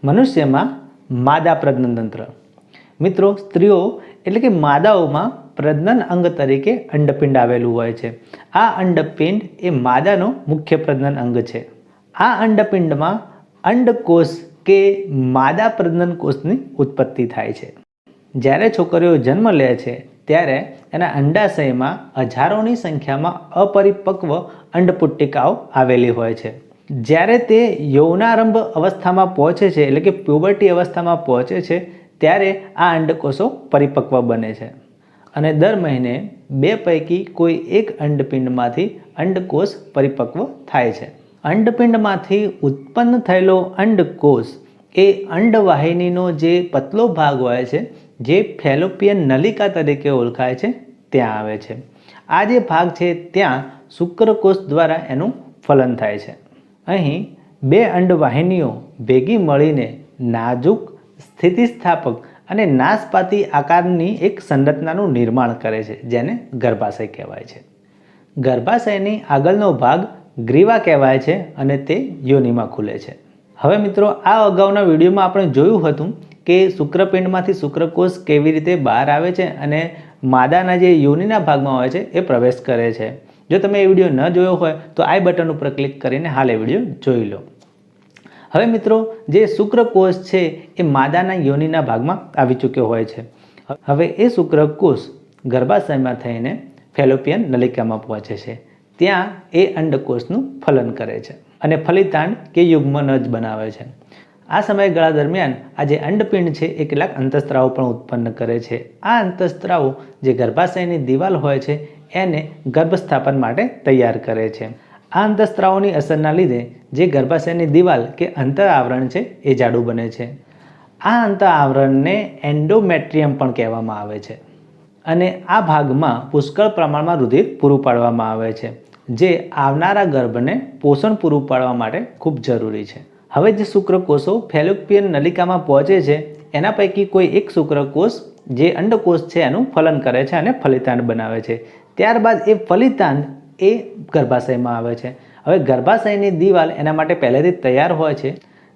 મનુષ્યમાં માદા પ્રજનનતંત્ર. મિત્રો, સ્ત્રીઓ એટલે કે માદાઓમાં પ્રજનન અંગ તરીકે અંડપિંડ આવેલું હોય છે. આ અંડપિંડ એ માદાનો મુખ્ય પ્રજનન અંગ છે. આ અંડપિંડમાં અંડકોષ કે માદા પ્રજનન કોષની ઉત્પત્તિ થાય છે. જ્યારે છોકરીઓ જન્મ લે છે ત્યારે એના અંડાશયમાં હજારોની સંખ્યામાં અપરિપક્વ અંડપુટ્ટિકાઓ આવેલી હોય છે. જ્યારે તે યૌનારંભ અવસ્થામાં પહોંચે છે એટલે કે પ્યુબર્ટી અવસ્થામાં પહોંચે છે ત્યારે આ અંડકોષો પરિપક્વ બને છે અને દર મહિને 2 પૈકી કોઈ એક અંડપિંડમાંથી અંડકોષ પરિપક્વ થાય છે. અંડપિંડમાંથી ઉત્પન્ન થયેલો અંડકોષ એ અંડવાહિનીનો જે પતલો ભાગ હોય છે જે ફેલોપિયન નલિકા તરીકે ઓળખાય છે ત્યાં આવે છે. આ જે ભાગ છે ત્યાં શુક્રકોષ દ્વારા એનું ફલન થાય છે. અહીં 2 અંડવાહિનીઓ ભેગી મળીને નાજુક, સ્થિતિસ્થાપક અને નાશપાતી આકારની એક સંરચનાનું નિર્માણ કરે છે જેને ગર્ભાશય કહેવાય છે. ગર્ભાશયની આગળનો ભાગ ગ્રીવા કહેવાય છે અને તે યોનિમાં ખુલે છે. હવે મિત્રો, આ અગાઉના વિડીયોમાં આપણે જોયું હતું કે શુક્રપિંડમાંથી શુક્રકોષ કેવી રીતે બહાર આવે છે અને માદાના જે યોનિના ભાગમાં હોય છે એ પ્રવેશ કરે છે. જો તમે એ વિડીયો ન જોયો હોય તો આઈ બટન ઉપર ક્લિક કરીને હાલ એ વિડીયો જોઈ લો. હવે મિત્રો, જે શુક્રકોષ છે એ માદાના યોનિના ભાગમાં આવી ચૂક્યો હોય છે. હવે એ શુક્રકોષ ગર્ભાશયમાં થઈને ફેલોપિયન નલિકામાં પહોંચે છે. ત્યાં એ અંડકોષનું ફલન કરે છે અને ફલિતાંડ કે યુગ્મનજ બનાવે છે. આ સમયગાળા દરમિયાન આ જે અંડપિંડ છે એ કેટલાક અંતઃસ્ત્રાવો પણ ઉત્પન્ન કરે છે. આ અંતઃસ્ત્રાવો જે ગર્ભાશયની દિવાલ હોય છે એને ગર્ભસ્થાપન માટે તૈયાર કરે છે. આ અંતઃસ્ત્રાવોની અસરના લીધે જે ગર્ભાશયની દિવાલ કે અંતર આવરણ છે એ જાડું બને છે. આ અંતર આવરણને એન્ડોમેટ્રિયમ પણ કહેવામાં આવે છે અને આ ભાગમાં પુષ્કળ પ્રમાણમાં રુધિર પૂરું પાડવામાં આવે છે જે આવનારા ગર્ભને પોષણ પૂરું પાડવા માટે ખૂબ જરૂરી છે. હવે જે શુક્રકોષો ફેલોપિયન નલિકામાં પહોંચે છે એના પૈકી કોઈ એક શુક્રકોષ જે અંડકોષ છે એનું ફલન કરે છે અને ફલિતાંડ બનાવે છે. ત્યારબાદ એ ફલિતાંડ એ ગર્ભાશયમાં આવે છે. હવે ગર્ભાશયની દિવાલ એના માટે પહેલેથી તૈયાર હોય છે.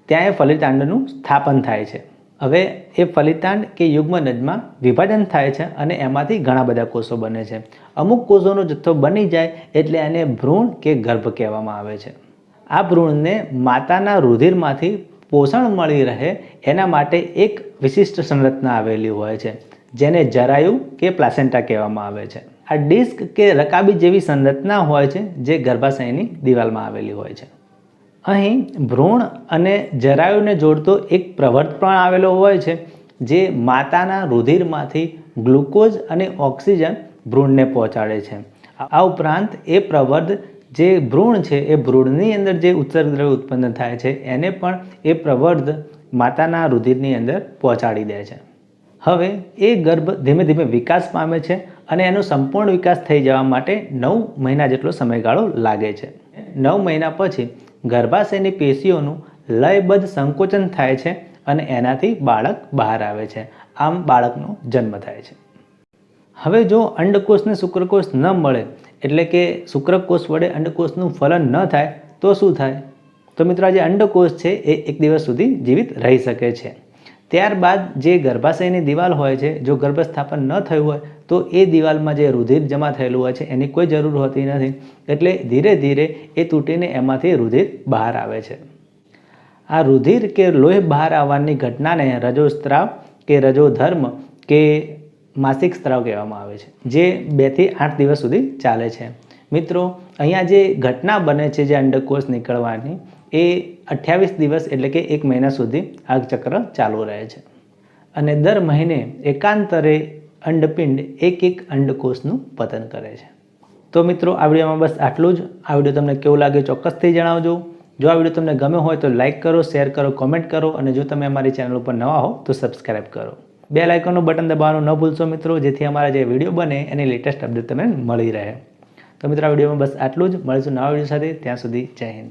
ત્યાં એ ફલિતાંડનું સ્થાપન થાય છે. હવે એ ફલિતાંડ કે યુગ્મનજમાં વિભાજન થાય છે અને એમાંથી ઘણા બધા કોષો બને છે. અમુક કોષોનો જથ્થો બની જાય એટલે એને ભ્રૂણ કે ગર્ભ કહેવામાં આવે છે. આ ભ્રૂણને માતાના રુધિરમાંથી પોષણ મળી રહે એના માટે એક વિશિષ્ટ સંરચના આવેલી હોય છે જેને જરાયુ કે પ્લાસેન્ટા કહેવામાં આવે છે. આ ડિસ્ક કે રકાબી જેવી સંરચના હોય છે જે ગર્ભાશયની દિવાલમાં આવેલી હોય છે. અહીં ભ્રૂણ અને જરાયુને જોડતો એક પ્રવર્ત પણ આવેલો હોય છે જે માતાના રુધિરમાંથી ગ્લુકોઝ અને ઓક્સિજન ભ્રૂણને પહોંચાડે છે. આ ઉપરાંત એ પ્રવર્ત જે ભ્રૂણ છે એ ભ્રૂણની અંદર જે ઉત્સર્ગ દ્રવ્ય ઉત્પન્ન થાય છે એને પણ એ પ્રવર્ત માતાના રુધિરની અંદર પહોંચાડી દે છે. હવે એ ગર્ભ ધીમે ધીમે વિકાસ પામે છે અને એનો સંપૂર્ણ વિકાસ થઈ જવા માટે 9 મહિના જેટલો સમયગાળો લાગે છે. 9 મહિના પછી ગર્ભાશયની પેશીઓનું લયબદ્ધ સંકોચન થાય છે અને એનાથી બાળક બહાર આવે છે. આમ બાળકનો જન્મ થાય છે. હવે જો અંડકોષને શુક્રકોષ ન મળે એટલે કે શુક્રકોષ વડે અંડકોષનું ફલન ન થાય તો શું થાય? તો મિત્રો, આ જે અંડકોષ છે એ 1 દિવસ સુધી જીવિત રહી શકે છે. ત્યારબાદ જે ગર્ભાશયની દિવાલ હોય છે જો ગર્ભસ્થાપન ન થયું હોય તો એ દિવાલમાં જે રુધિર જમા થયેલું હોય છે એની કોઈ જરૂર હોતી નથી. એટલે ધીરે ધીરે એ તૂટીને એમાંથી રુધિર બહાર આવે છે. આ રુધિર કે લોહી બહાર આવવાની ઘટનાને રજોસ્ત્રાવ કે રજોધર્મ કે માસિક સ્ત્રાવ કહેવામાં આવે છે જે 2 થી 8 દિવસ સુધી ચાલે છે. મિત્રો, અહીંયા જે ઘટના બને છે જે અંડકોષ નીકળવાની એ 28 દિવસ એટલે કે 1 મહિના સુધી આ ચક્ર ચાલુ રહે છે અને દર મહિને એકાંતરે અંડપિંડ એક અંડકોષનું પતન કરે છે. તો મિત્રો, આ વિડીયોમાં બસ આટલું જ. આ વિડીયો તમને કેવું લાગે ચોક્કસથી જણાવજો. જો આ વિડીયો તમને ગમ્યો હોય તો લાઇક કરો, શેર કરો, કોમેન્ટ કરો અને જો તમે અમારી ચેનલ ઉપર નવા હો તો સબસ્ક્રાઈબ કરો. બેલ આઇકોનનું બટન દબાવવાનું ન ભૂલશો મિત્રો, જેથી અમારા જે વિડીયો બને એની લેટેસ્ટ અપડેટ તમને મળી રહે. તો મિત્રો, આ વિડીયોમાં બસ આટલું જ. મળીશું નવા વિડીયો સાથે. ત્યાં સુધી જય હિન્દ.